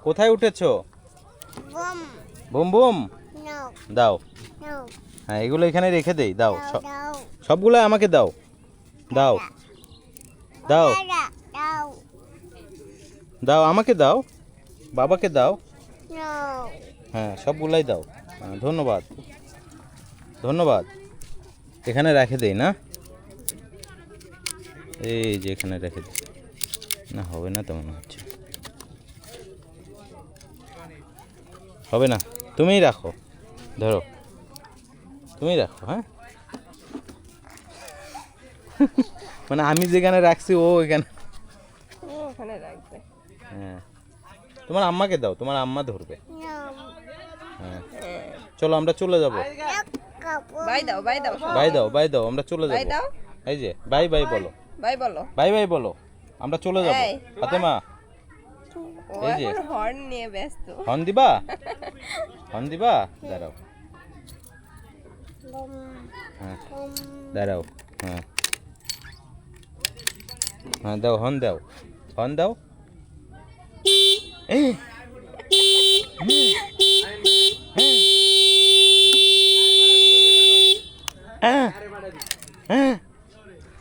কোথায় উঠেছো? Boom boom দাও। হ্যাঁ, এগুলো এখানে রেখে দেই। দাও, সবগুলো আমাকে দাও। দাও দাও দাও, আমাকে দাও, বাবাকে দাও। হ্যাঁ, সবগুলাই দাও। হ্যাঁ, ধন্যবাদ ধন্যবাদ। এখানে রেখে দেই না? এই যে এখানে রেখে দিই। না, হবে না তো মনে হচ্ছে। হবে না, তুমিই রাখো। ধরো, তুমি রাখো। হ্যাঁ, মানে আমি যেখানে রাখছি ও ওখানে রাখবে। হ্যাঁ, তোমার আম্মাকে দাও, তোমার আম্মা ধরবে। হ্যাঁ, চলো আমরা চলে যাবো। বাই দাও, বাই দাও, বাই দাও, বাই দাও, আমরা চলে যাবো। এই যে বাই বাই বলো, বাই বলো, বাই বাই বলো, আমরা চলে যাবো। ফাতেমা, এই যে হর্ন নিয়ে ব্যস্ত। হর্ন দিবা, হর্ন দিবা, দাঁড়াও। হ্যাঁ, দাঁড়াও। হ্যাঁ হ্যাঁ, দাও, হর্ন দাও, হর্ন দাও।